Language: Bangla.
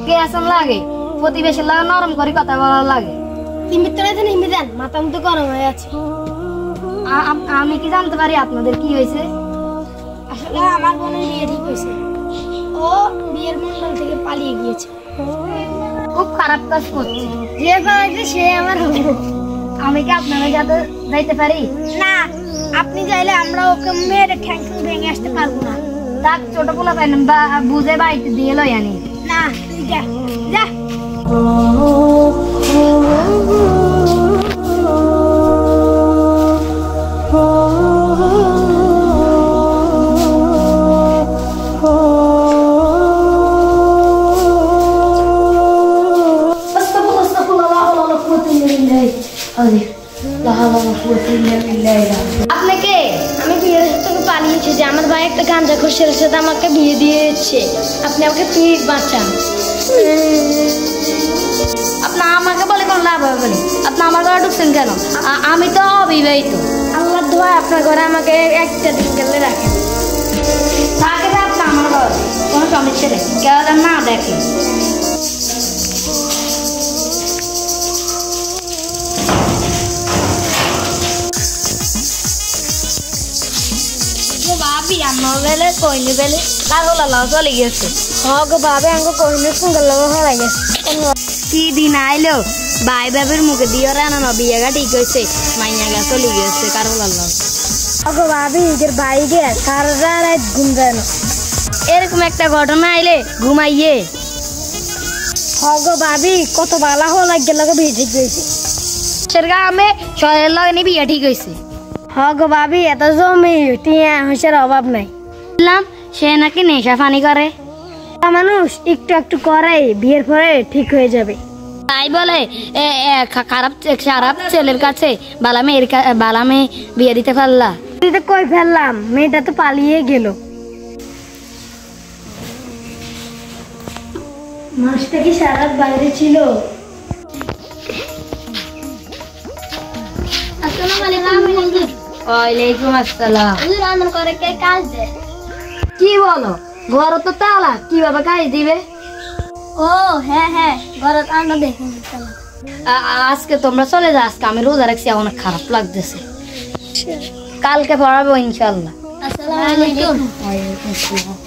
কে আসন লাগে প্রতিবেশীর লাগে নরম করে কথা বলা লাগে তুমি তো জানেন হিমি জান মাথা মতো গরম হয়ে আছে আমি কি জানতে পারি আপনাদের কি হয়েছে আসলে আমার বোনের বিয়ে ঠিক হয়েছে ও বিয়ের মণ্ডল থেকে পালিয়ে গিয়েছে খুব খারাপ কাজ করছে যে পালাইছে সে আমার হবো আমি কি আপনাদের সাথে যাইতে পারি না আপনি চাইলে আমরা ওকে মেরে ঠ্যাং ভেঙে আসতে পারবো না তাক ছোট পোলা পাইলাম বা বুঝে বাড়িতে দিয়ে লই আনি না তুই যা যা আপনি কে আমি বিয়ের থেকে পালিয়েছি যে আমার ভাই একটা গাঁজা খোরের সাথে আমাকে বিয়ে দিয়েছে আপনি আমাকে প্লিজ বাঁচান আপনি আমাকে বলে কোন লাভ হবে বলে আপনি আমার ঘরে ঢুকছেন কেন আমি তো অবিবাহিত আল্লাহর দোয়া আপনার ঘরে আমাকে একটা দিন গেলে রাখেন থাকে আপনি আমার ঘরে কোনো সমস্যা নেই কেউ যেন না দেখে ভাবি আমার বেলে কইনি বেলে কাগল লাও চলে গেছে হগ ভাবে আঙ্গ কইনে সুন্দর লাগা হয়ে গেছে কি দিন আইলো ভাই বাবের মুখে দিয়ে রানা বিয়েগা ঠিক হয়েছে মাইয়া গা চলে গেছে কারো লাও হগ ভাবি এদের ভাই গে সারা রাত ঘুম যায় না এরকম একটা ঘটনা আইলে ঘুমাইয়ে হগ ভাবি কত বালা হো লাগে লাগে বিয়ে ঠিক হয়েছে সেরগা আমি শহরের লগে বিয়ে ঠিক হয়েছে হগ ভাবি এত জমি টিয়া হইসার অভাব নাই বললাম সে নাকি নেশা পানি করে মানুষ একটু একটু করাই বিয়ের পরে ঠিক হয়ে যাবে তাই বলে খারাপ ছেলের কাছে বালা মেয়ে বিয়ে দিতে পারলা দিতে কই ফেললাম মেয়েটা তো পালিয়ে গেল মাসটা কি সারা বাইরে ছিল ওয়ালাইকুম আসসালাম রান্না করে কে কাজ দেয় কি বলো ঘর তো তালা কিভাবে কাজ দিবে ও হ্যাঁ হ্যাঁ ঘরে রান্না দেখুন আজকে তোমরা চলে যাও আজকে আমি রোজা রাখছি অনেক খারাপ লাগতেছে কালকে পড়াবো ইনশাল্লাহ আসসালামু আলাইকুম ওয়ালাইকুম আসসালাম